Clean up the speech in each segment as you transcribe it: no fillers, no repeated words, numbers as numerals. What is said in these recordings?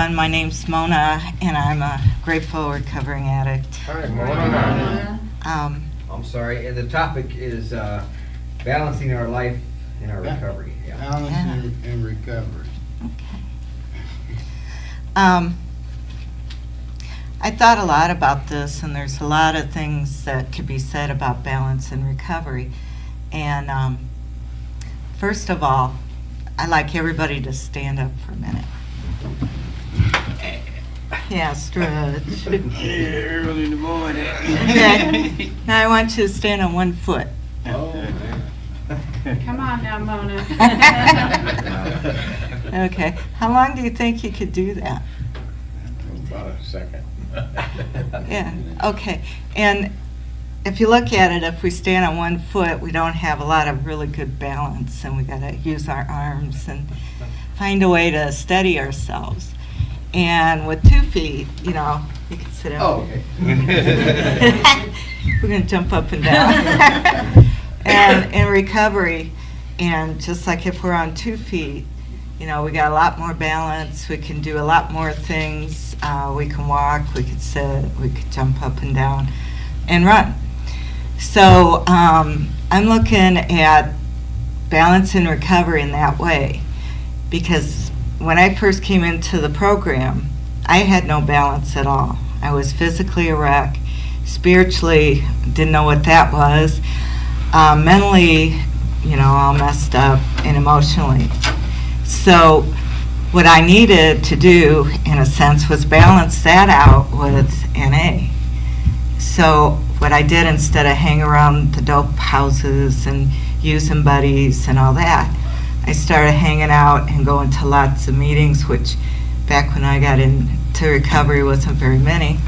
everyone. My name's Mona, and I'm a grateful recovering addict. Hi, Mona. I'm sorry, and the topic is balancing our life in our recovery. Yeah. Balance and recovery. I thought a lot about this, and there's a lot of things that could be said about balance and recovery. And first of all, I'd like everybody to stand up for a minute. Yeah, stretch. Early in the morning. Okay. Now I want you to stand on one foot. Oh, man. Come on now, Mona. Okay. How long do you think you could do that? About a second. Yeah, okay. And if you look at it, if we stand on one foot, we don't have a lot of really good balance, and we got to use our arms and find a way to steady ourselves. And with 2 feet, you know, you can sit down. Oh, okay. We're going to jump up and down. And in recovery, and just like if we're on 2 feet, you know, we got a lot more balance. We can do a lot more things. We can walk, we could sit, we could jump up and down and run. So I'm looking at balance and recovery in that way, because when I first came into the program, I had no balance at all. I was physically a wreck, spiritually didn't know what that was, mentally, you know, all messed up, and emotionally. So what I needed to do, in a sense, was balance that out with NA. So what I did, instead of hang around the dope houses and using buddies and all that, I started hanging out and going to lots of meetings, which back when I got into recovery wasn't very many,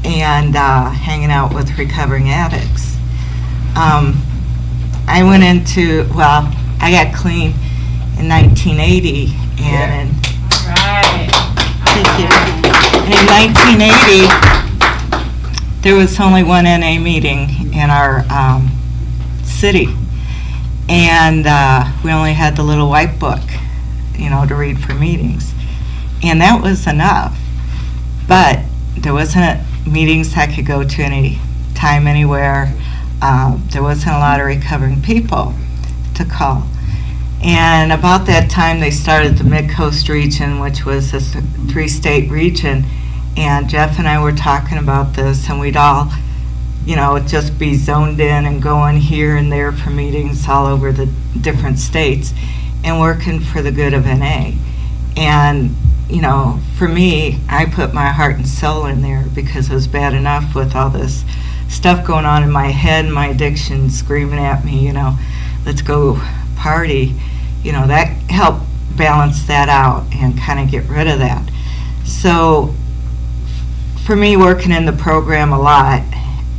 and hanging out with recovering addicts. I went into, well, I got clean in 1980, and Right. thank you. In 1980, there was only one NA meeting in our city, and we only had the little white book, you know, to read for meetings, and that was enough. But there wasn't meetings I could go to any time, anywhere. There wasn't a lot of recovering people to call. And about that time, they started the Mid-Coast region, which was a 3-state region. And Jeff and I were talking about this, and we'd all, you know, just be zoned in and going here and there for meetings all over the different states and working for the good of NA. And, you know, for me, I put my heart and soul in there, because it was bad enough with all this stuff going on in my head, my addiction screaming at me, you know, let's go party. You know, that helped balance that out and kind of get rid of that. So for me, working in the program a lot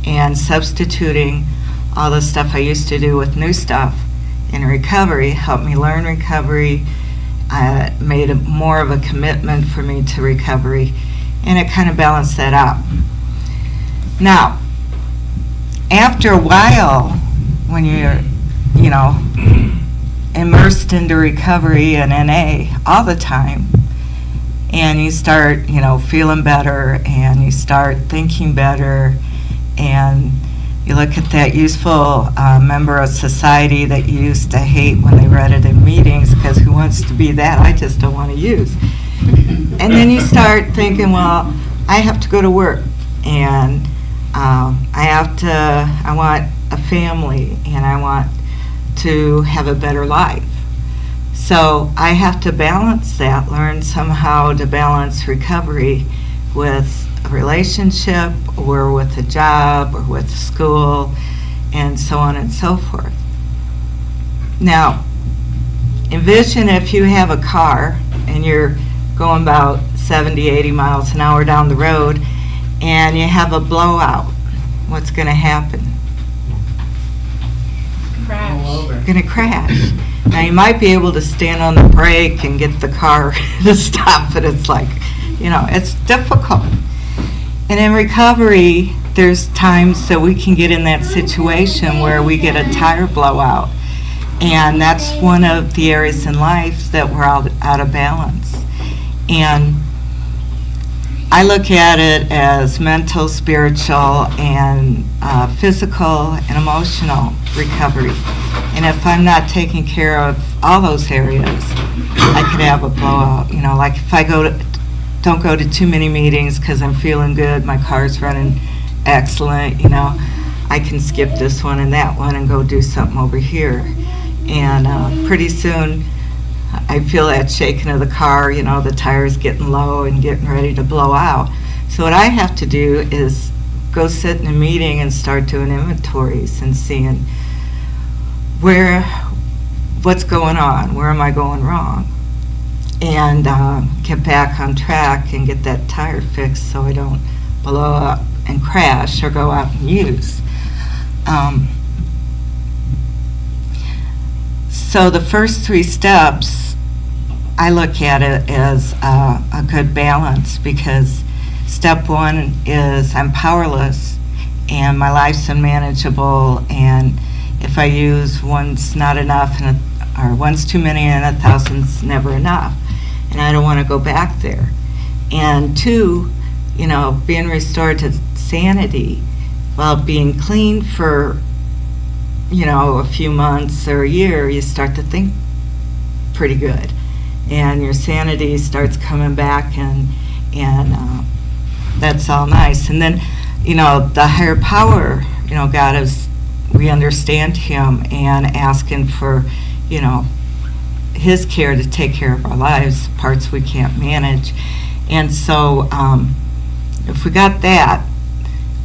and substituting all the stuff I used to do with new stuff in recovery helped me learn recovery, made more of a commitment for me to recovery, and it kind of balanced that out. Now, after a while, when you're, you know, immersed into recovery and NA all the time, and you start, you know, feeling better, and you start thinking better, and you look at that useful member of society that you used to hate when they read it in meetings, because who wants to be that? I just don't want to use. And then you start thinking, well, I have to go to work, and I want a family, and I want to have a better life. So I have to balance that, learn somehow to balance recovery with a relationship, or with a job, or with school, and so on and so forth. Now, envision if you have a car and you're going about 70, 80 miles an hour down the road, and you have a blowout. What's going to happen? Crash. Going to crash. Now, you might be able to stand on the brake and get the car to stop, but it's like, you know, it's difficult. And in recovery, there's times that we can get in that situation where we get a tire blowout. And that's one of the areas in life that we're out of balance. And I look at it as mental, spiritual, and physical and emotional recovery. And if I'm not taking care of all those areas, I could have a blowout. You know, like if I don't go to too many meetings because I'm feeling good, my car's running excellent, you know, I can skip this one and that one and go do something over here. And pretty soon, I feel that shaking of the car, you know, the tires getting low and getting ready to blow out. So what I have to do is go sit in a meeting and start doing inventories and seeing what's going on, where am I going wrong, and get back on track and get that tire fixed so I don't blow up and crash or go out and use. So the first 3 steps, I look at it as a good balance, because step 1 is I'm powerless and my life's unmanageable, and if I use one's not enough or one's too many and 1,000's never enough, and I don't want to go back there. And 2, you know, being restored to sanity while being clean for, you know, a few months or a year, you start to think pretty good, and your sanity starts coming back, and that's all nice. And then, you know, the higher power, you know, God is, we understand Him and asking for, you know, His care to take care of our lives, parts we can't manage. And so if we got that,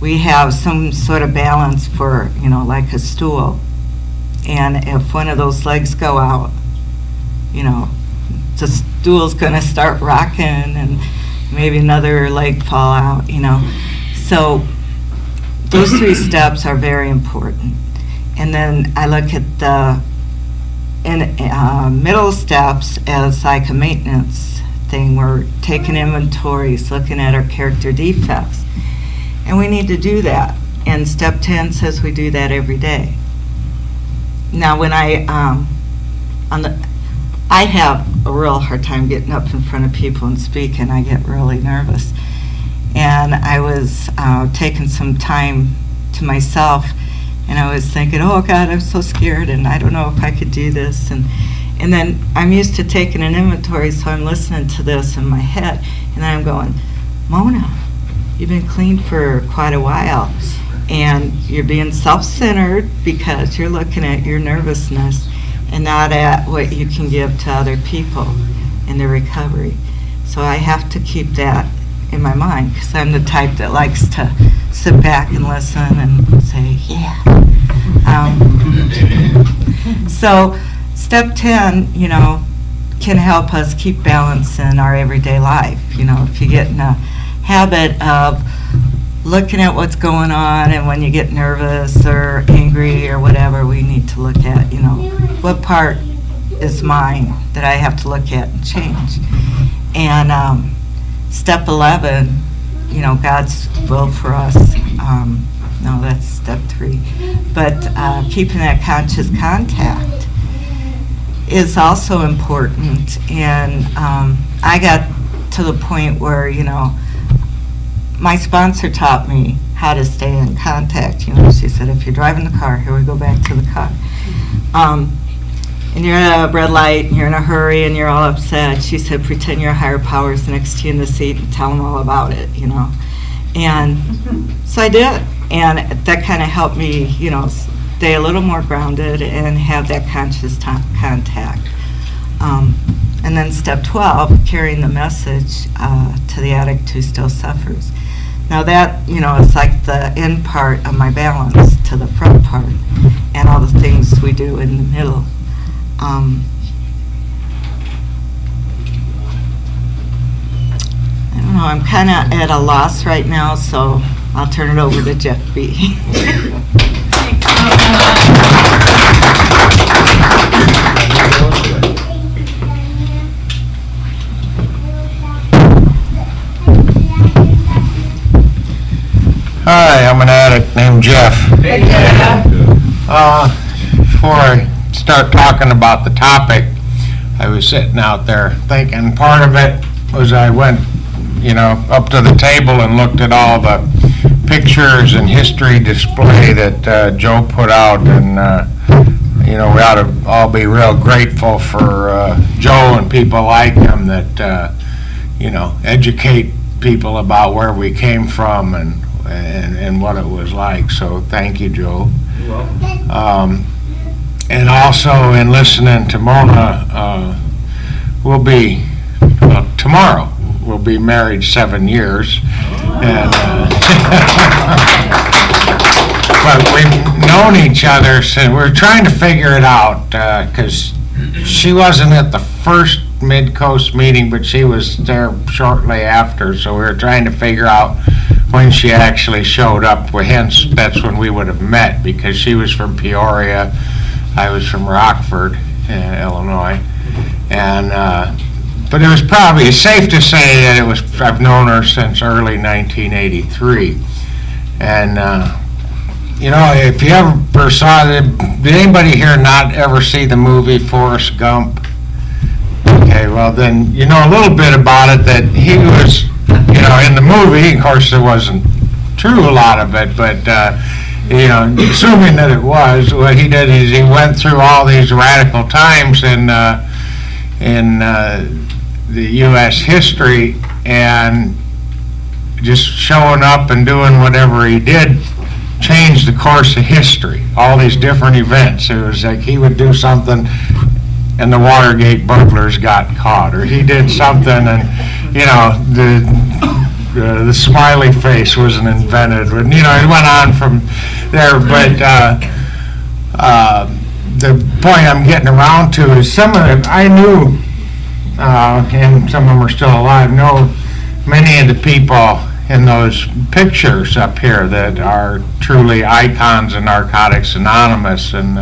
we have some sort of balance for, you know, like a stool. And if one of those legs go out, you know, the stool's going to start rocking and maybe another leg fall out, you know. So those 3 steps are very important. And then I look at the middle steps as like a maintenance thing. We're taking inventories, looking at our character defects. And we need to do that. And step 10 says we do that every day. Now, when I have a real hard time getting up in front of people and speaking. I get really nervous. And I was taking some time to myself, and I was thinking, oh God, I'm so scared, and I don't know if I could do this. And then I'm used to taking an inventory, so I'm listening to this in my head, and then I'm going, Mona, you've been clean for quite a while, and you're being self-centered because you're looking at your nervousness and not at what you can give to other people in their recovery. So I have to keep that in my mind, because I'm the type that likes to sit back and listen and say, yeah. So step 10, you know, can help us keep balance in our everyday life. You know, if you get in a habit of looking at what's going on, and when you get nervous or angry or whatever, we need to look at, you know, what part is mine that I have to look at and change. And step 11, you know, God's will for us. No, that's step 3. But keeping that conscious contact is also important. And I got to the point where, you know, my sponsor taught me how to stay in contact. You know, she said, if you're driving the car, here we go back to the car, and you're at a red light and you're in a hurry and you're all upset, she said, pretend your higher power's next to you in the seat and tell them all about it, you know. And so I did, and that kind of helped me, you know, stay a little more grounded and have that conscious contact. And then step 12, carrying the message to the addict who still suffers. Now that, you know, is like the end part of my balance to the front part, and all the things we do in the middle. I don't know, I'm kind of at a loss right now, so I'll turn it over to Jeff B. Hi, I'm an addict named Jeff. Hey, Jeff. Before I start talking about the topic, I was sitting out there thinking part of it was I went up to the table and looked at all the pictures and history display that Joe put out, and we ought to all be real grateful for Joe and people like him that educate people about where we came from and what it was like. So thank you, Joe. You're welcome. And also in listening to Mona, tomorrow we'll be married 7 years. And, but we've known each other since, we're trying to figure it out, because she wasn't at the first Mid-Coast meeting, but she was there shortly after, so we were trying to figure out when she actually showed up. Well, hence, that's when we would have met, because she was from Peoria, I was from Rockford, Illinois, and but it was probably safe to say that I've known her since early 1983, and if you ever saw it, did anybody here not ever see the movie Forrest Gump? Okay, well then, a little bit about it, that he was, in the movie, of course there wasn't true a lot of it, but, assuming that it was, what he did is he went through all these radical times in the U.S. history, and just showing up and doing whatever he did changed the course of history, all these different events. It was like he would do something and the Watergate burglars got caught, or he did something and, the smiley face wasn't invented, and, it went on from there. But the point I'm getting around to is some of them I knew, and some of them are still alive, know many of the people in those pictures up here that are truly icons in Narcotics Anonymous, and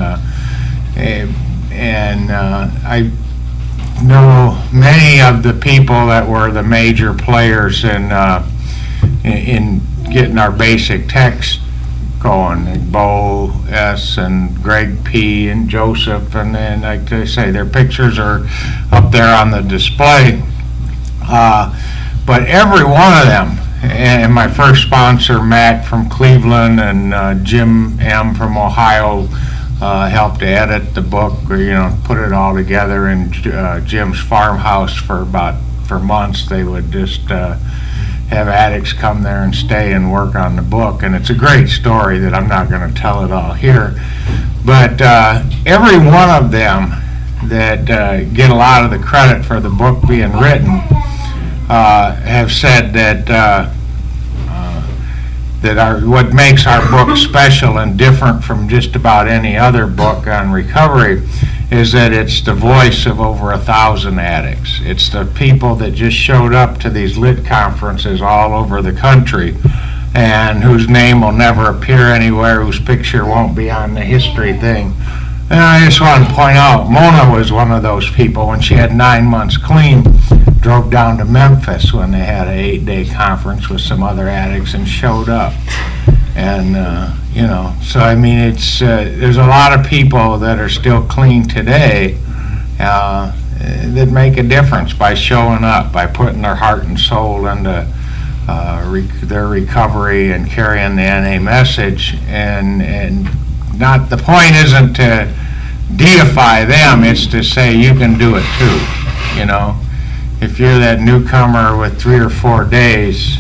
I know many of the people that were the major players in getting our basic text going, like Bo S. and Greg P. and Joseph, and then, like I say, their pictures are up there on the display. But every one of them, and my first sponsor, Matt from Cleveland, and Jim M. from Ohio, helped edit the book, or put it all together in Jim's farmhouse for months. They would just have addicts come there and stay and work on the book, and it's a great story that I'm not going to tell it all here. But every one of them that get a lot of the credit for the book being written have said that what makes our book special and different from just about any other book on recovery is that it's the voice of over 1,000 addicts. It's the people that just showed up to these lit conferences all over the country, and whose name will never appear anywhere, whose picture won't be on the history thing. And I just want to point out, Mona was one of those people. When she had 9 months clean, drove down to Memphis when they had an 8-day conference with some other addicts and showed up. And, so I mean, it's there's a lot of people that are still clean today that make a difference by showing up, by putting their heart and soul into their recovery and carrying the NA message. And not, the point isn't to deify them, it's to say you can do it too. If you're that newcomer with 3 or 4 days,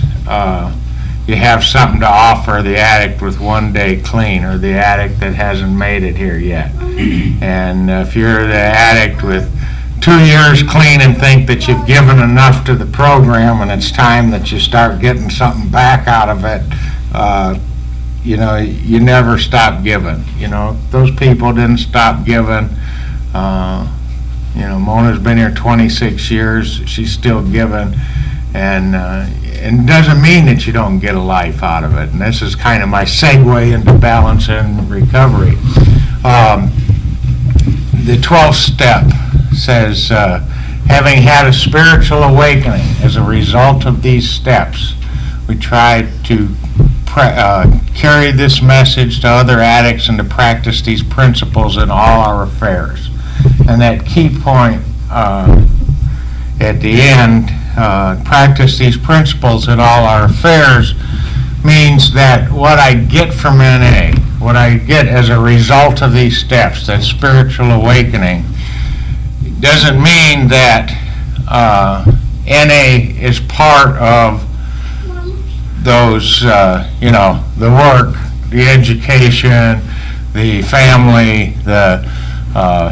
you have something to offer the addict with 1 day clean, or the addict that hasn't made it here yet. And if you're the addict with 2 years clean and think that you've given enough to the program and it's time that you start getting something back out of it, you never stop giving. Those people didn't stop giving. Mona's been here 26 years. She's still giving, and it doesn't mean that you don't get a life out of it. And this is kind of my segue into balance and recovery. The 12th step says, having had a spiritual awakening as a result of these steps, we try to carry this message to other addicts and to practice these principles in all our affairs. And that key point at the end practice these principles at all our affairs means that what I get from NA, what I get as a result of these steps, that spiritual awakening, doesn't mean that NA is part of those, the work, the education, the family, the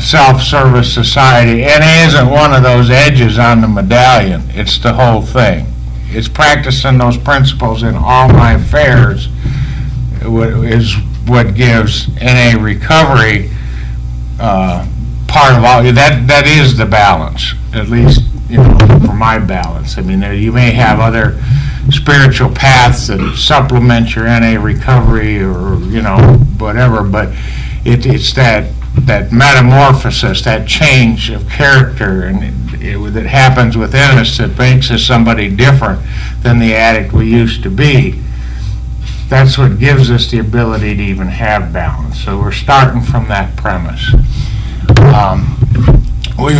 self-service society. NA isn't one of those edges on the medallion. It's the whole thing. It's practicing those principles in all my affairs is what gives NA recovery part of all. That is the balance, at least for my balance. I mean, you may have other spiritual paths that supplement your NA recovery or whatever, but it's that metamorphosis, that change of character, and that happens within us that makes us somebody different than the addict we used to be. That's what gives us the ability to even have balance. So we're starting from that premise. We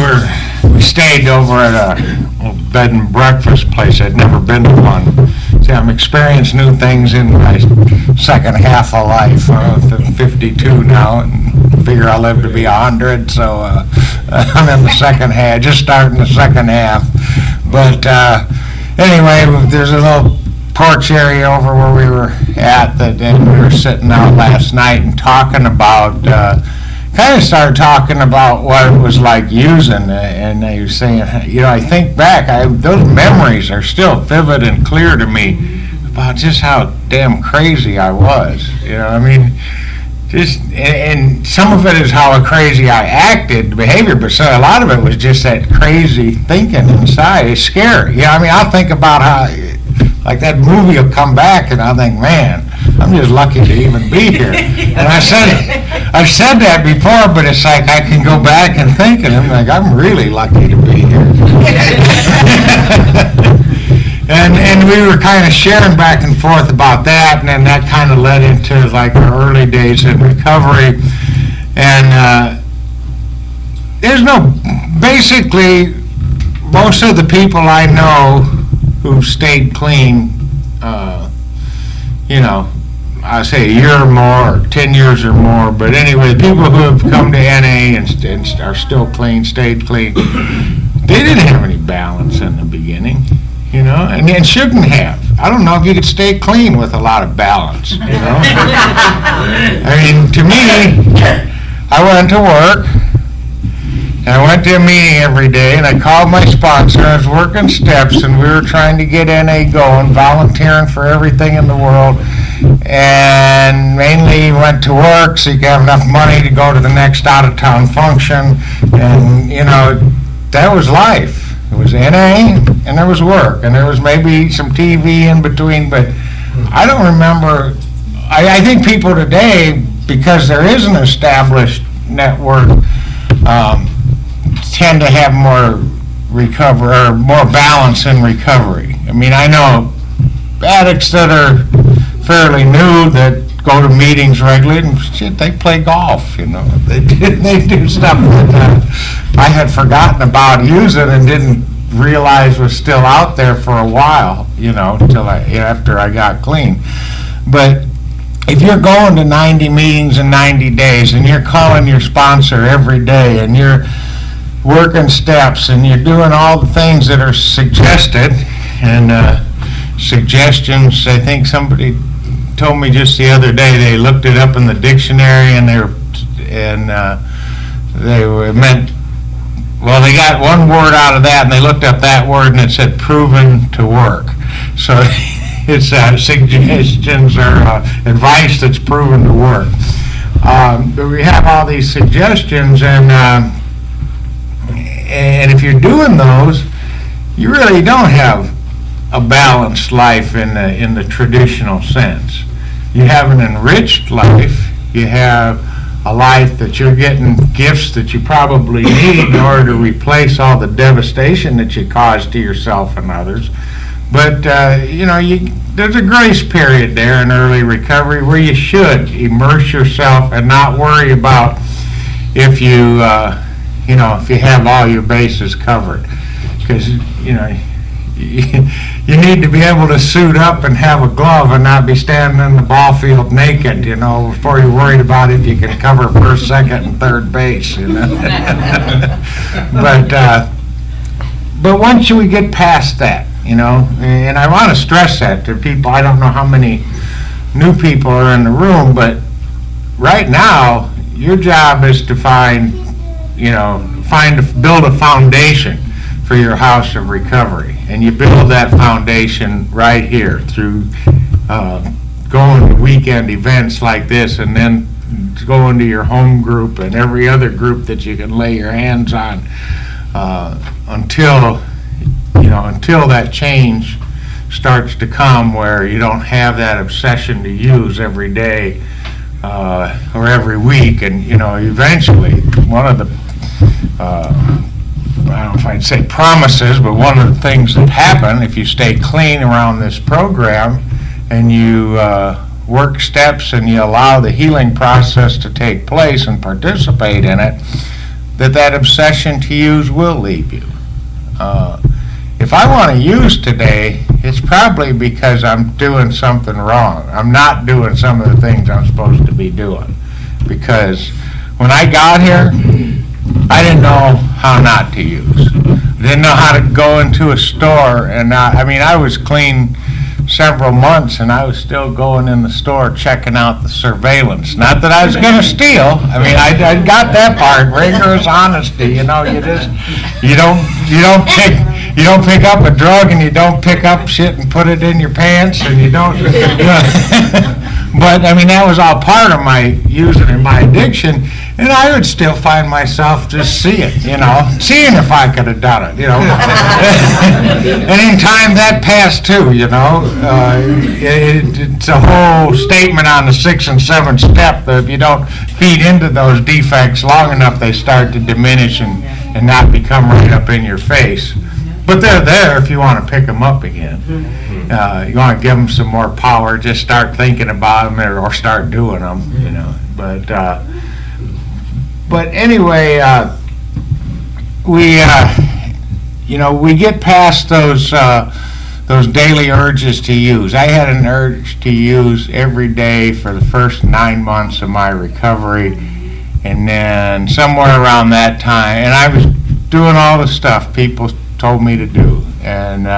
stayed over at a bed and breakfast place. I'd never been to one. See, I'm experiencing new things in my second half of life. I'm 52 now, and figure I'll live to be 100. So I'm in the second half, just starting the second half. But anyway, there's a little porch area over where we were at and we were sitting out last night and talking about. Kind of started talking about what it was like using, and they were saying, I think back, those memories are still vivid and clear to me about just how damn crazy I was. And some of it is how crazy I acted, behavior, but a lot of it was just that crazy thinking inside. It's scary. I'll think about how, like that movie will come back, and I'll think, man, I'm just lucky to even be here. And I've said that before, but it's like I can go back and think, and I'm like, I'm really lucky to be here. And we were kind of sharing back and forth about that, and then that kind of led into like our early days in recovery. And basically, most of the people I know who've stayed clean, I say a year or more, or 10 years or more, but anyway, the people who have come to NA and are still clean, stayed clean, they didn't have any balance in the beginning, and shouldn't have. I don't know if you could stay clean with a lot of balance, I mean, to me, I went to work, and I went to a meeting every day, and I called my sponsor. I was working steps, and we were trying to get NA going, volunteering for everything in the world, and mainly went to work so you could have enough money to go to the next out-of-town function, and, that was life. It was NA, and there was work, and there was maybe some TV in between, but I don't remember. I think people today, because there is an established network, tend to have more more balance in recovery. I mean, I know addicts that are fairly new that go to meetings regularly and shit, they play golf, They do stuff that I had forgotten about using and didn't realize was still out there for a while, until after I got clean. But if you're going to 90 meetings in 90 days and you're calling your sponsor every day and you're working steps and you're doing all the things that are suggested, and suggestions, I think somebody told me just the other day, they looked it up in the dictionary and they got one word out of that and they looked up that word and it said proven to work. So it's suggestions or advice that's proven to work. But we have all these suggestions, and if you're doing those, you really don't have a balanced life in the traditional sense. You have an enriched life. You have a life that you're getting gifts that you probably need in order to replace all the devastation that you caused to yourself and others. But, there's a grace period there in early recovery where you should immerse yourself and not worry about if you have all your bases covered. Because, you need to be able to suit up and have a glove and not be standing in the ball field naked, before you're worried about if you can cover first, second, and third base, But once we get past that, and I want to stress that to people, I don't know how many new people are in the room, but right now, your job is to build a foundation for your house of recovery. And you build that foundation right here through going to weekend events like this, and then going to your home group and every other group that you can lay your hands on until that change starts to come where you don't have that obsession to use every day or every week. And, eventually, one of the, I don't know if I'd say promises, but one of the things that happen if you stay clean around this program and you work steps and you allow the healing process to take place and participate in it, that obsession to use will leave you. If I want to use today, it's probably because I'm doing something wrong. I'm not doing some of the things I'm supposed to be doing. Because when I got here, I didn't know how not to use. I didn't know how to go into a store and I was clean several months and I was still going in the store checking out the surveillance. Not that I was going to steal. I got that part, rigorous honesty. You don't pick up a drug and you don't pick up shit and put it in your pants and you don't. But that was all part of my using and my addiction, and I would still find myself just seeing if I could have done it, And in time that passed too, it's a whole statement on the 6th and 7th step that if you don't feed into those defects long enough, they start to diminish and not become right up in your face. But they're there if you want to pick them up again. You want to give them some more power, just start thinking about them or start doing them, But anyway, we get past those daily urges to use. I had an urge to use every day for the first 9 months of my recovery, and then somewhere around that time, and I was doing all the stuff people told me to do, and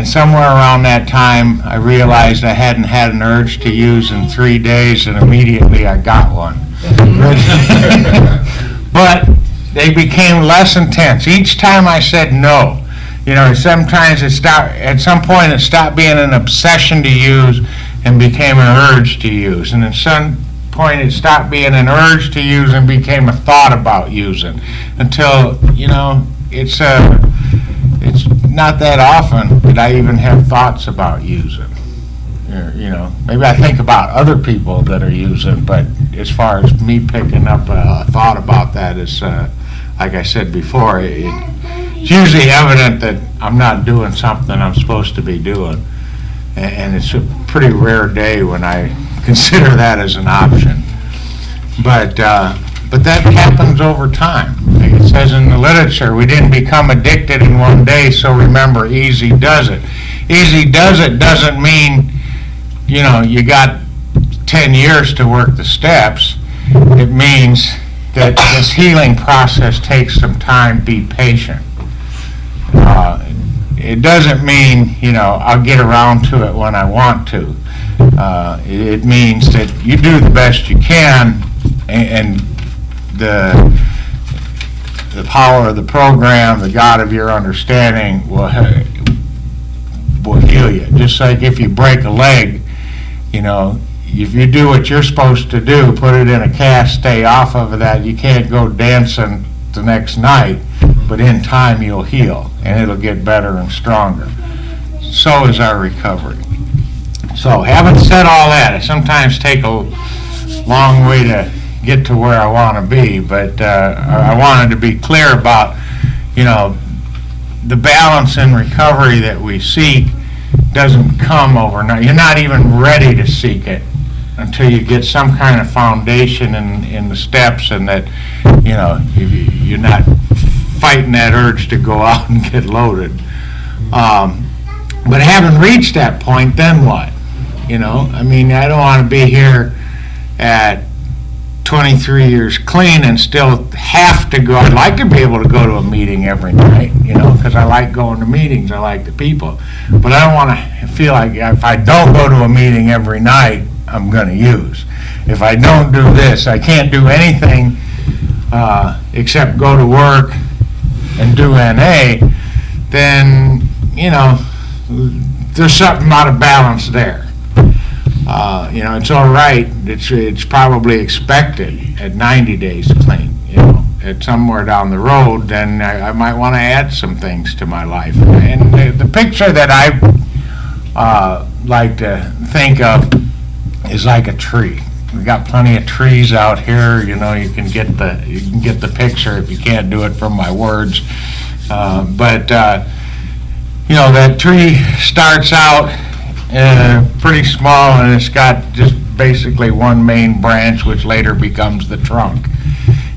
somewhere around that time I realized I hadn't had an urge to use in 3 days, and immediately I got one. But they became less intense each time I said no. Sometimes at some point it stopped being an obsession to use and became an urge to use, and at some point it stopped being an urge to use and became a thought about using, until it's not that often that I even have thoughts about using. Maybe I think about other people that are using, but as far as me picking up a thought about that is, like I said before, it's usually evident that I'm not doing something I'm supposed to be doing. And it's a pretty rare day when I consider that as an option. But that happens over time. Like it says in the literature, we didn't become addicted in one day, so remember, easy does it. Easy does it doesn't mean, you got 10 years to work the steps. It means that this healing process takes some time, be patient. It doesn't mean, I'll get around to it when I want to. It means that you do the best you can, and the power of the program, the God of your understanding will heal you. Just like if you break a leg, if you do what you're supposed to do, put it in a cast, stay off of that, you can't go dancing the next night, but in time you'll heal and it'll get better and stronger. So is our recovery. So having said all that, I sometimes take a long way to get to where I want to be, but I wanted to be clear about, the balance in recovery that we seek doesn't come overnight. You're not even ready to seek it until you get some kind of foundation in the steps, and that, you're not fighting that urge to go out and get loaded. But having reached that point, then what? You know, I mean, I don't want to be here at 23 years clean and still have to go. I'd like to be able to go to a meeting every night, you know, because I like going to meetings, I like the people. But I don't want to feel like if I don't go to a meeting every night, I'm going to use. If I don't do this, I can't do anything except go to work and do NA, then, you know, there's something out of balance there. You know, it's all right, it's probably expected at 90 days clean, you know. At somewhere down the road, then I might want to add some things to my life. And the picture that I like to think of is like a tree. We've got plenty of trees out here, you know, you can get the picture if you can't do it from my words. You know, that tree starts out pretty small, and it's got just basically one main branch, which later becomes the trunk.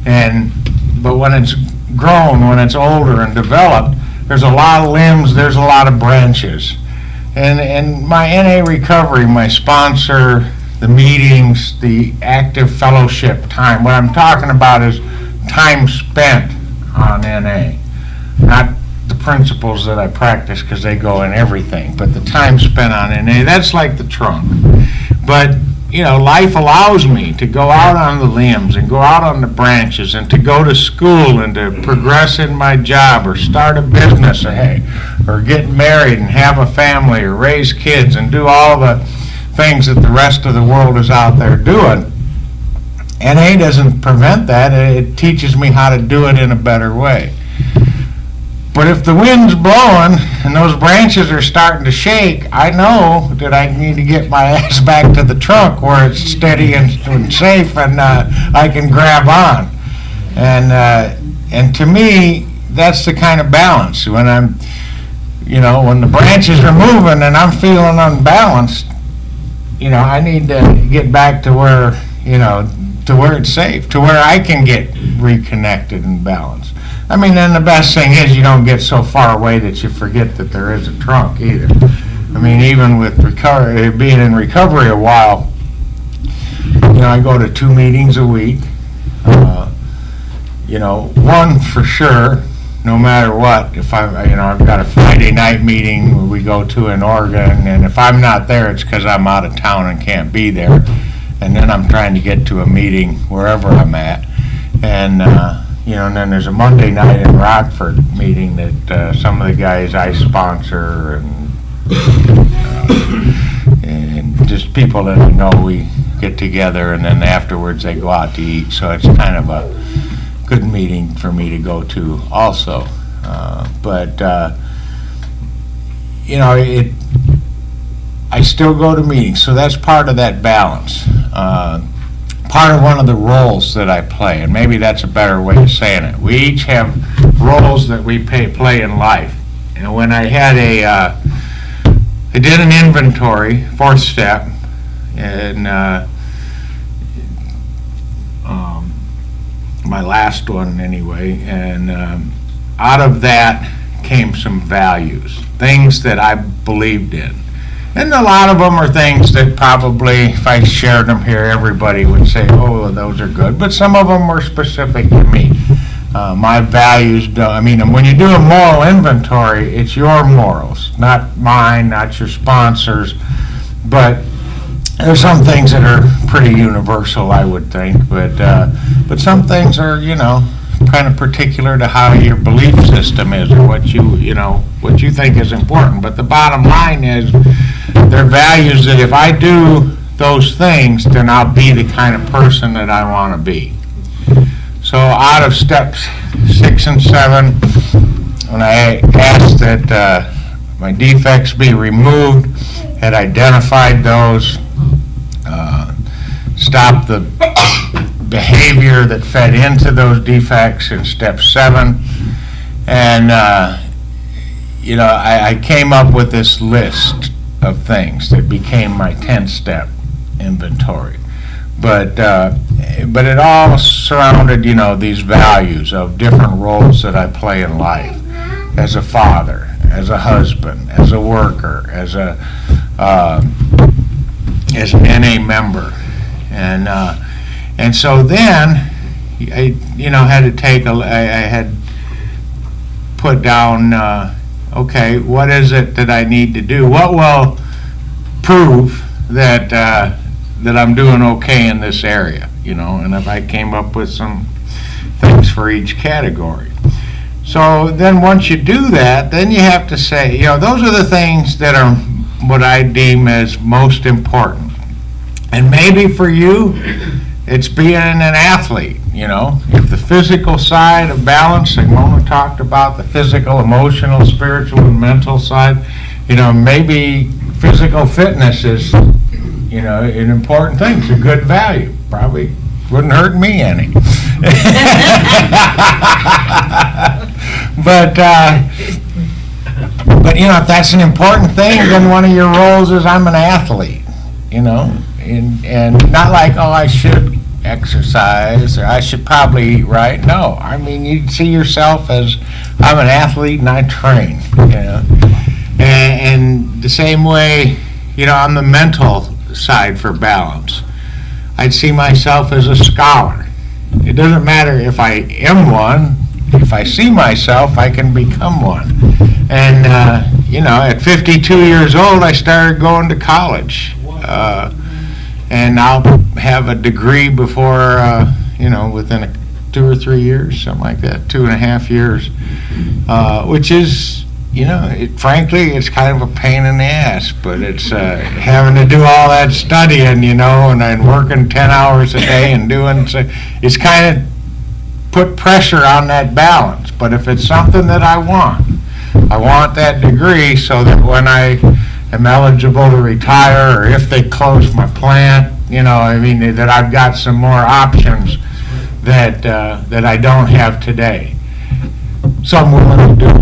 But when it's grown, when it's older and developed, there's a lot of limbs, there's a lot of branches. And my NA recovery, my sponsor, the meetings, the active fellowship time, what I'm talking about is time spent on NA, not the principles that I practice, because they go in everything, but the time spent on NA, that's like the trunk. But, you know, life allows me to go out on the limbs and go out on the branches and to go to school and to progress in my job or start a business or get married and have a family or raise kids and do all the things that the rest of the world is out there doing. NA doesn't prevent that, it teaches me how to do it in a better way. But if the wind's blowing and those branches are starting to shake, I know that I need to get my ass back to the trunk where it's steady and safe and I can grab on. And to me, that's the kind of balance. When I'm, you know, when the branches are moving and I'm feeling unbalanced, you know, I need to get back to where, you know, to where it's safe, to where I can get reconnected and balanced. I mean, then the best thing is you don't get so far away that you forget that there is a trunk either. I mean, even with recovery, being in recovery a while, you know, I go to 2 meetings a week. You know, one for sure, no matter what. If I've got a Friday night meeting we go to in Oregon, and if I'm not there, it's because I'm out of town and can't be there. And then I'm trying to get to a meeting wherever I'm at. And, you know, and then there's a Monday night in Rockford meeting that some of the guys I sponsor and just people that I know, we get together, and then afterwards they go out to eat. So it's kind of a good meeting for me to go to also. You know, I still go to meetings, so that's part of that balance. Part of one of the roles that I play, and maybe that's a better way of saying it. We each have roles that we play in life. And when I had I did an inventory, 4th step, and my last one anyway, and out of that came some values, things that I believed in. And a lot of them are things that probably, if I shared them here, everybody would say, oh, those are good. But some of them were specific to me. My values, when you do a moral inventory, it's your morals, not mine, not your sponsors. But there's some things that are pretty universal, I would think. But some things are, you know, kind of particular to how your belief system is, or what you think is important. But the bottom line is, they're values that if I do those things, then I'll be the kind of person that I want to be. So out of steps 6 and 7, when I asked that my defects be removed, had identified those, stopped the behavior that fed into those defects in step 7, and I came up with this list of things that became my 10-step inventory. But it all surrounded, you know, these values of different roles that I play in life as a father, as a husband, as a worker, as an NA member. And so then, I had to take I had put down, okay, what is it that I need to do? What will prove that that I'm doing okay in this area, and if I came up with some things for each category. So then once you do that, then you have to say, those are the things that are what I deem as most important. And maybe for you, it's being an athlete, If the physical side of balance, like Mona talked about, the physical, emotional, spiritual, and mental side, maybe physical fitness is, an important thing. It's a good value. Probably wouldn't hurt me any. But if that's an important thing, then one of your roles is I'm an athlete, and not like, oh, I should exercise or I should probably eat right. No, I mean, you see yourself as I'm an athlete and I train, and the same way, on the mental side for balance, I'd see myself as a scholar. It doesn't matter if I am one. If I see myself, I can become one. And, at 52 years old, I started going to college. And I'll have a degree before, within 2 or 3 years, something like that, 2.5 years, which is, frankly, it's kind of a pain in the ass, but it's having to do all that studying, and then working 10 hours a day and doing, so it's kind of put pressure on that balance. But if it's something that I want that degree so that when I am eligible to retire, or if they close my plant, that I've got some more options that I don't have today. So I'm willing to do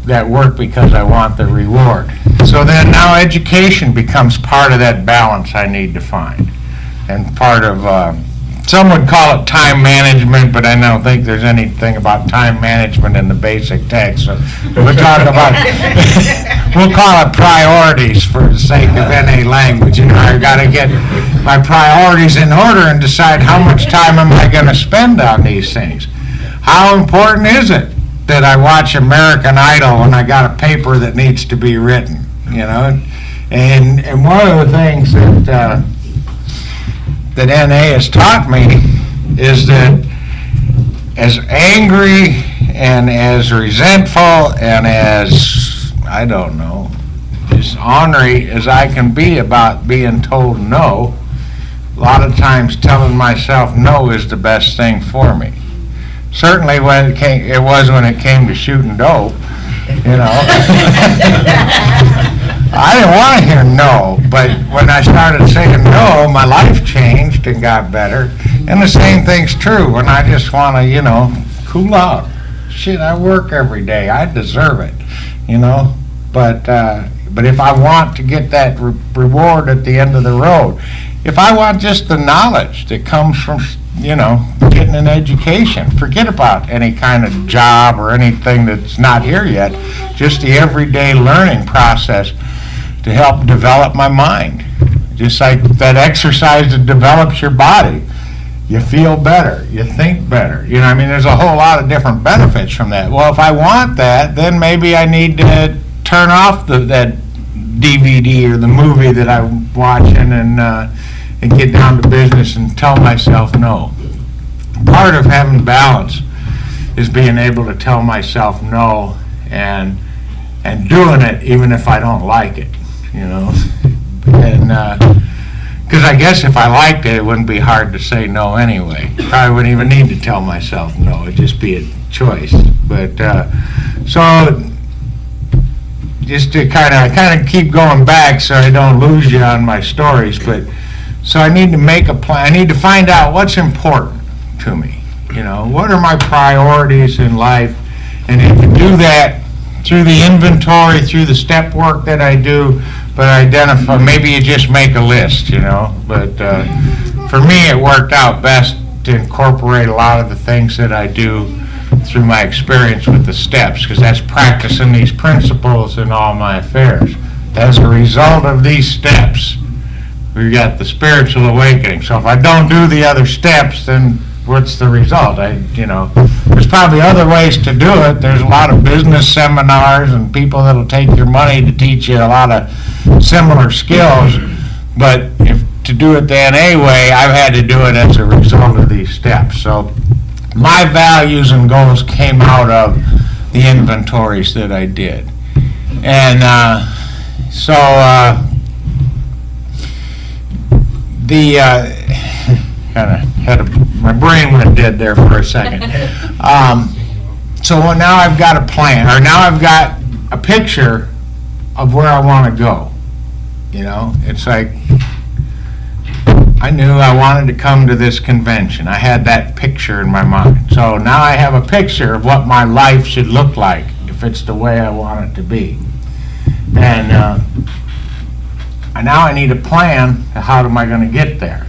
that work because I want the reward. So then now education becomes part of that balance I need to find. And part of, some would call it time management, but I don't think there's anything about time management in the basic text. So we'll talk about, we'll call it priorities for the sake of NA language. I got to get my priorities in order and decide how much time am I going to spend on these things. How important is it that I watch American Idol when I got a paper that needs to be written, And one of the things that NA has taught me is that as angry and as resentful and as, I don't know, as ornery as I can be about being told no, a lot of times telling myself no is the best thing for me. Certainly when it was when it came to shooting dope, I didn't want to hear no, but when I started saying no, my life changed and got better. And the same thing's true when I just want to, cool out. Shit, I work every day. I deserve it, But if I want to get that reward at the end of the road, if I want just the knowledge that comes from, getting an education, forget about any kind of job or anything that's not here yet, just the everyday learning process to help develop my mind. Just like that exercise that develops your body. You feel better, you think better. There's a whole lot of different benefits from that. Well, if I want that, then maybe I need to turn off that DVD or the movie that I'm watching and get down to business and tell myself no. Part of having balance is being able to tell myself no and doing it even if I don't like it, And because I guess if I liked it, it wouldn't be hard to say no anyway. Probably wouldn't even need to tell myself no. It'd just be a choice. But so just to kind of keep going back so I don't lose you on my stories. But so I need to make a plan. I need to find out what's important to me. What are my priorities in life? And if you do that through the inventory, through the step work that I do, but identify, maybe you just make a list, But for me, it worked out best to incorporate a lot of the things that I do through my experience with the steps, because that's practicing these principles in all my affairs. As a result of these steps, we got the spiritual awakening. So if I don't do the other steps, then what's the result? There's probably other ways to do it. There's a lot of business seminars and people that'll take your money to teach you a lot of similar skills. But to do it the NA way, I've had to do it as a result of these steps. So my values and goals came out of the inventories that I did. And my brain went dead there for a second. So now I've got a plan, or now I've got a picture of where I want to go. It's like, I knew I wanted to come to this convention. I had that picture in my mind. So now I have a picture of what my life should look like if it's the way I want it to be. And now I need a plan to how am I going to get there.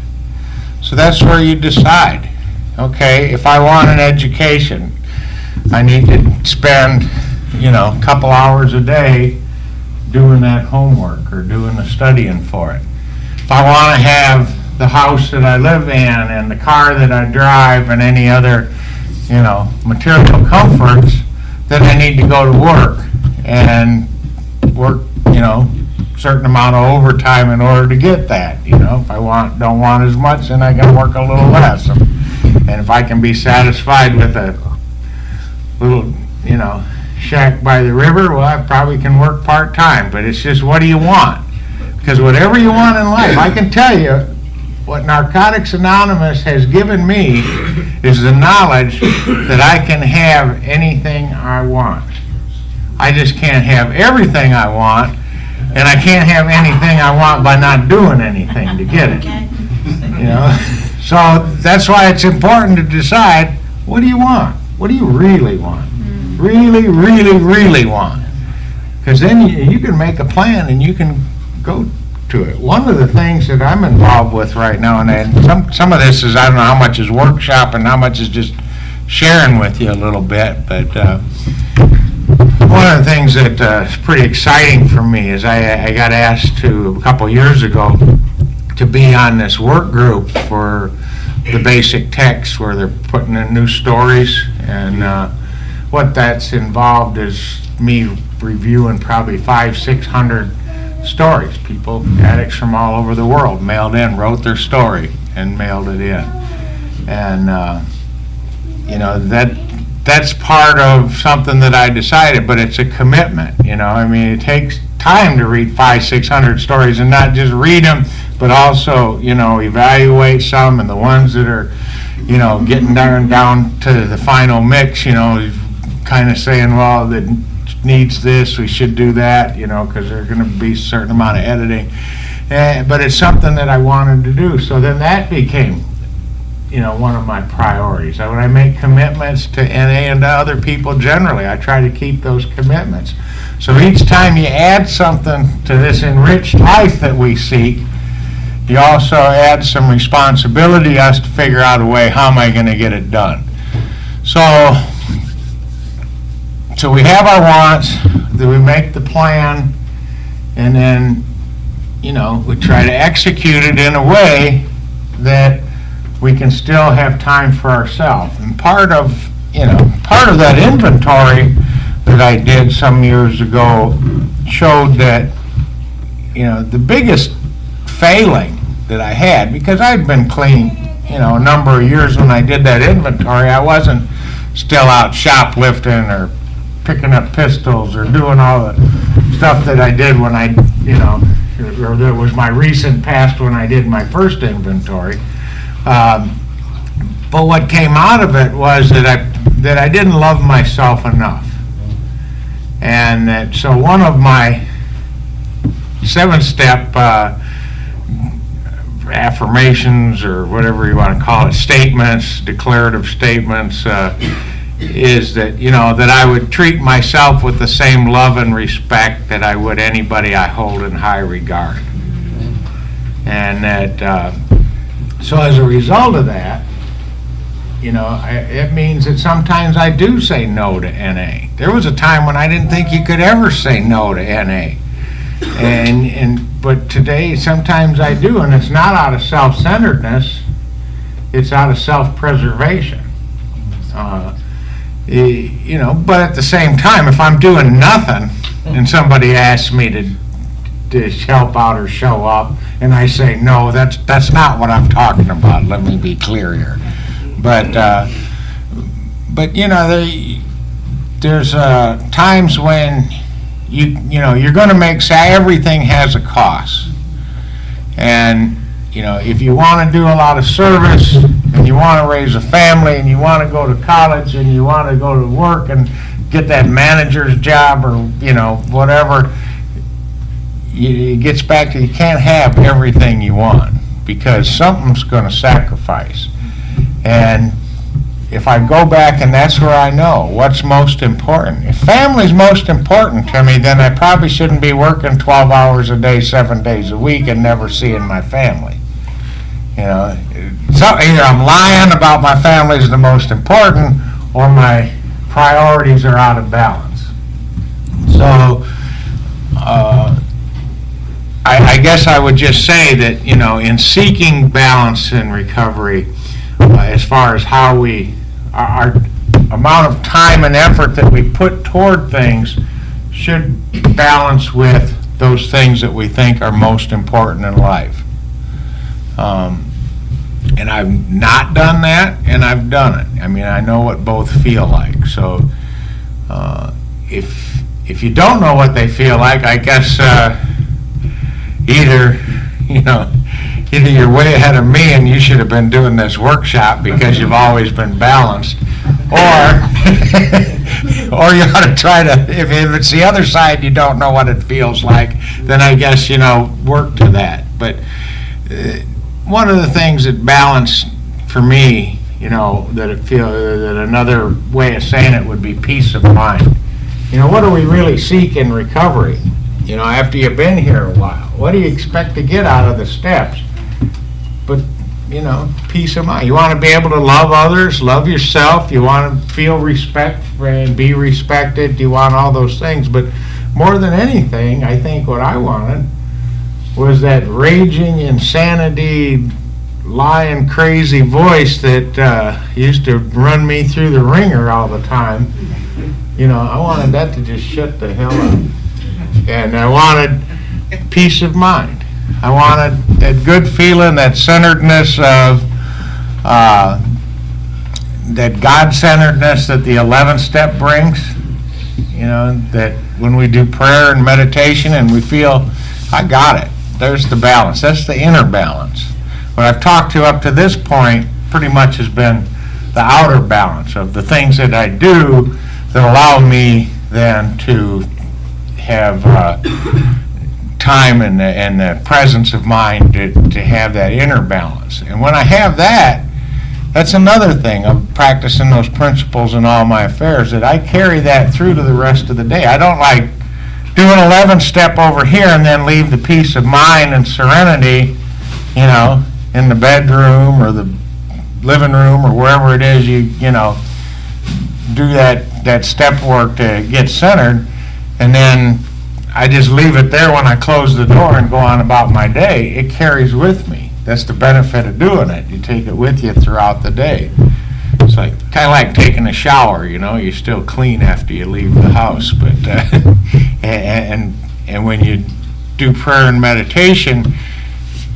So that's where you decide. Okay, if I want an education, I need to spend, a couple hours a day doing that homework or doing the studying for it. If I want to have the house that I live in and the car that I drive and any other, material comforts, then I need to go to work and work, certain amount of overtime in order to get that. If I don't want as much, then I gotta work a little less. And if I can be satisfied with a little, shack by the river, well, I probably can work part-time. But it's just, what do you want? Because whatever you want in life, I can tell you, what Narcotics Anonymous has given me is the knowledge that I can have anything I want. I just can't have everything I want, and I can't have anything I want by not doing anything to get it. So that's why it's important to decide, what do you want? What do you really want? Really, really, really want? Because then you can make a plan and you can go to it. One of the things that I'm involved with right now, and some of this is, I don't know how much is workshop and how much is just sharing with you a little bit, but one of the things that is pretty exciting for me is I got asked a couple years ago to be on this work group for the basic text where they're putting in new stories, and what that's involved is me reviewing probably 500-600 stories. People, addicts from all over the world, mailed in, wrote their story, and mailed it in. And that's part of something that I decided, but it's a commitment. It takes time to read 500-600 stories and not just read them, but also evaluate some, and the ones that are getting down to the final mix, kind of saying, well, that needs this, we should do that, because there's going to be a certain amount of editing. But it's something that I wanted to do. So then that became, one of my priorities. When I make commitments to NA and to other people generally, I try to keep those commitments. So each time you add something to this enriched life that we seek, you also add some responsibility to us to figure out a way, how am I going to get it done? So we have our wants, then we make the plan, and then, we try to execute it in a way that we can still have time for ourselves. And part of that inventory that I did some years ago showed that, the biggest failing that I had, because I'd been clean, a number of years when I did that inventory, I wasn't still out shoplifting or picking up pistols or doing all the stuff that I did when or that was my recent past when I did my first inventory. But what came out of it was that I didn't love myself enough. And so one of my 7-step affirmations, or whatever you want to call it, statements, declarative statements, is that, that I would treat myself with the same love and respect that I would anybody I hold in high regard. And that, so as a result of that, it means that sometimes I do say no to NA. There was a time when I didn't think you could ever say no to NA. But today, sometimes I do, and it's not out of self-centeredness, it's out of self-preservation. But at the same time, if I'm doing nothing and somebody asks me to help out or show up, and I say, no, that's not what I'm talking about, let me be clear here. But there's times when you're going to make everything has a cost. And, if you want to do a lot of service and you want to raise a family and you want to go to college and you want to go to work and get that manager's job or, whatever, it gets back to you can't have everything you want because something's going to sacrifice. And if I go back and that's where I know what's most important. If family's most important to me, then I probably shouldn't be working 12 hours a day, 7 days a week and never seeing my family. So either I'm lying about my family is the most important or my priorities are out of balance. So I guess I would just say that, in seeking balance in recovery, as far as how our amount of time and effort that we put toward things should balance with those things that we think are most important in life. And I've not done that, and I've done it. I mean, I know what both feel like. So if you don't know what they feel like, I guess either you're way ahead of me and you should have been doing this workshop because you've always been balanced, or you ought to try to, if it's the other side, you don't know what it feels like, then I guess, work to that. But one of the things that balance for me, that another way of saying it would be peace of mind. What do we really seek in recovery? After you've been here a while, what do you expect to get out of the steps? But, peace of mind. You want to be able to love others, love yourself. You want to feel respect and be respected. You want all those things. But more than anything, I think what I wanted was that raging insanity, lying, crazy voice that used to run me through the ringer all the time. I wanted that to just shut the hell up. And I wanted peace of mind. I wanted that good feeling, that centeredness of, that God-centeredness that the 11th step brings. That when we do prayer and meditation and we feel, I got it. There's the balance. That's the inner balance. What I've talked to up to this point pretty much has been the outer balance of the things that I do that allow me then to have time and the presence of mind to have that inner balance. And when I have that, that's another thing of practicing those principles in all my affairs, that I carry that through to the rest of the day. I don't like do an 11th step over here and then leave the peace of mind and serenity, in the bedroom or the living room or wherever it is you do that step work to get centered, and then I just leave it there when I close the door and go on about my day. It carries with me. That's the benefit of doing it. You take it with you throughout the day. It's kind of like taking a shower, you're still clean after you leave the house, but and when you do prayer and meditation,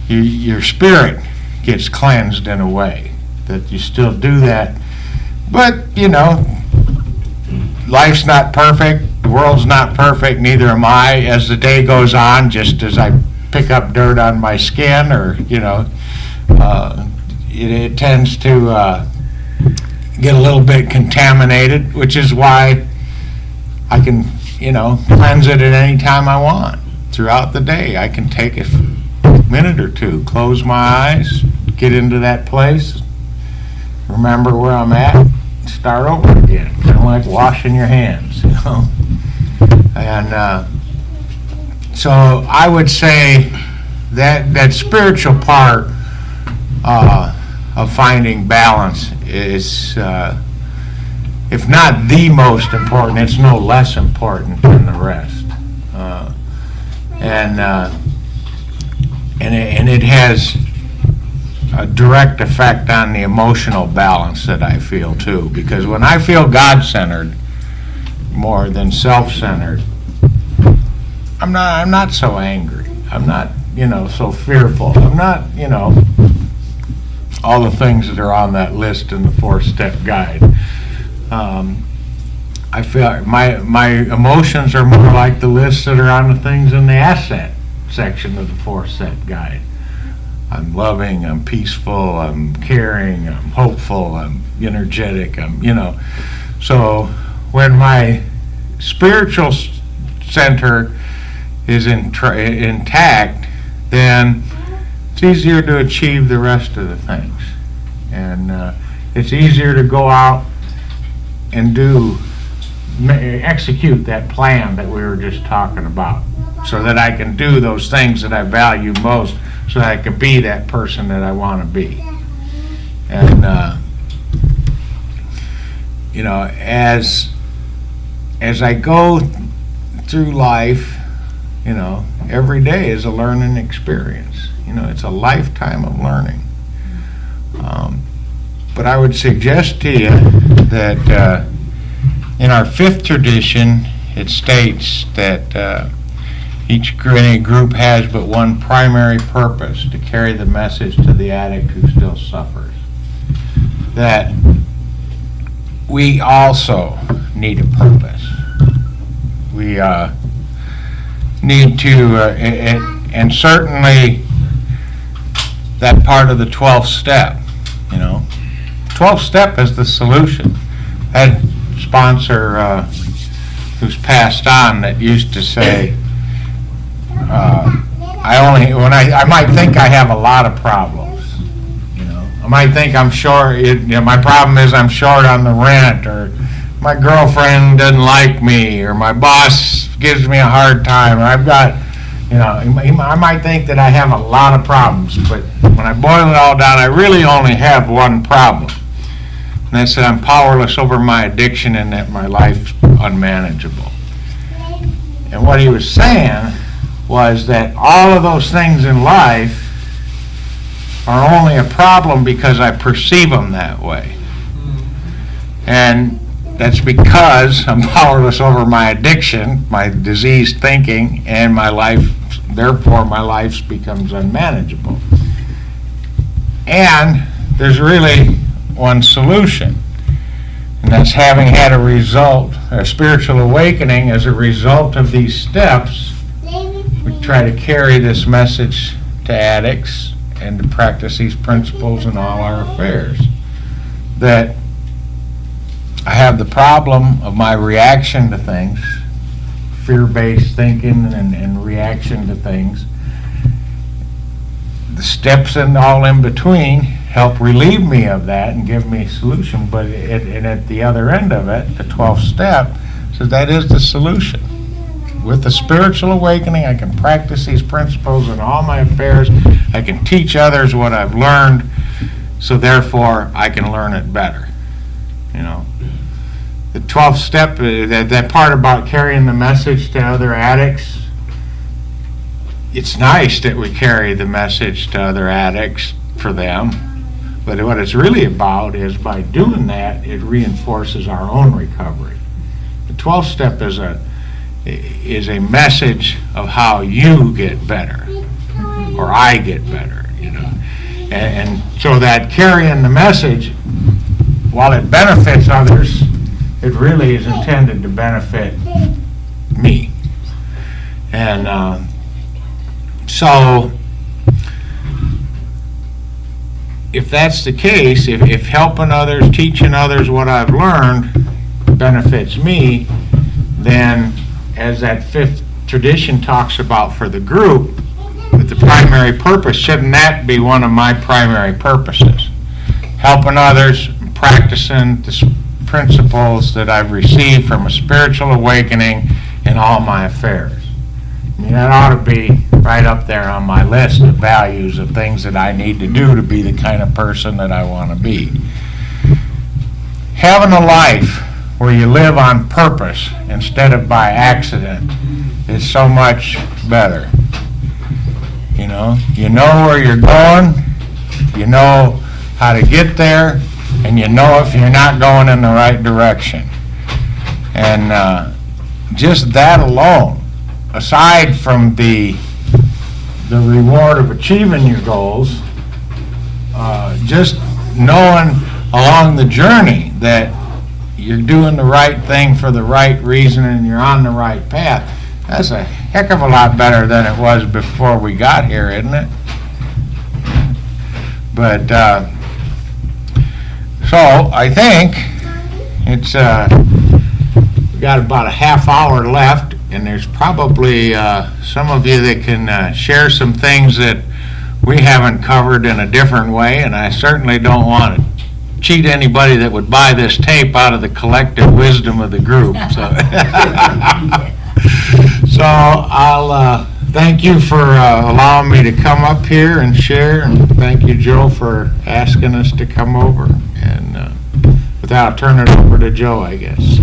your spirit gets cleansed in a way that you still do that. But life's not perfect, the world's not perfect, neither am I. As the day goes on, just as I pick up dirt on my skin, or it tends to get a little bit contaminated, which is why I can, cleanse it at any time I want. Throughout the day, I can take a minute or two, close my eyes, get into that place, remember where I'm at, start over again. Kind of like washing your hands, And so I would say that spiritual part of finding balance is, if not the most important, it's no less important than the rest. And it has a direct effect on the emotional balance that I feel too, because when I feel God-centered more than self-centered, I'm not so angry. I'm not, so fearful. I'm not, all the things that are on that list in the 4-step guide. I feel my emotions are more like the lists that are on the things in the asset section of the 4-step guide. I'm loving, I'm peaceful, I'm caring, I'm hopeful, I'm energetic, So when my spiritual center is intact, then it's easier to achieve the rest of the things. And it's easier to go out and execute that plan that we were just talking about, so that I can do those things that I value most, so that I can be that person that I want to be. And as I go through life, every day is a learning experience. It's a lifetime of learning. But I would suggest to you that in our 5th tradition, it states that any group has but one primary purpose: to carry the message to the addict who still suffers. That we also need a purpose. We need to, and certainly that part of the 12th step, 12th step is the solution. That sponsor who's passed on that used to say, I might think I have a lot of problems. I might think I'm short. My problem is I'm short on the rent, or my girlfriend doesn't like me, or my boss gives me a hard time, or I've got, I might think that I have a lot of problems, but when I boil it all down, I really only have one problem. And that's that I'm powerless over my addiction and that my life's unmanageable. And what he was saying was that all of those things in life are only a problem because I perceive them that way. And that's because I'm powerless over my addiction, my diseased thinking, and my life, therefore my life becomes unmanageable. And there's really one solution, and that's having had a spiritual awakening as a result of these steps. We try to carry this message to addicts and to practice these principles in all our affairs. That I have the problem of my reaction to things, fear-based thinking and reaction to things. The steps and all in between help relieve me of that and give me a solution, but at the other end of it, the 12th step, says that is the solution. With the spiritual awakening, I can practice these principles in all my affairs. I can teach others what I've learned, so therefore I can learn it better. The 12th step, that part about carrying the message to other addicts, it's nice that we carry the message to other addicts for them, but what it's really about is by doing that, it reinforces our own recovery. The 12th step is a message of how you get better, or I get better, and so that carrying the message, while it benefits others, it really is intended to benefit me. And so if that's the case, if helping others, teaching others what I've learned benefits me, then as that 5th tradition talks about for the group, with the primary purpose, shouldn't that be one of my primary purposes? Helping others, practicing the principles that I've received from a spiritual awakening in all my affairs. That ought to be right up there on my list of values of things that I need to do to be the kind of person that I want to be. having a life where you live on purpose instead of by accident is so much better. You know where you're going, you know how to get there, and you know if you're not going in the right direction. And just that alone, aside from the reward of achieving your goals, just knowing along the journey that you're doing the right thing for the right reason and you're on the right path, that's a heck of a lot better than it was before we got here, isn't it? But, so I think it's, we got about a half hour left, and there's probably some of you that can share some things that we haven't covered in a different way, and I certainly don't want to cheat anybody that would buy this tape out of the collective wisdom of the group. So I'll thank you for allowing me to come up here and share, and thank you, Joe, for asking us to come over. And with that, I'll turn it over to Joe, I guess.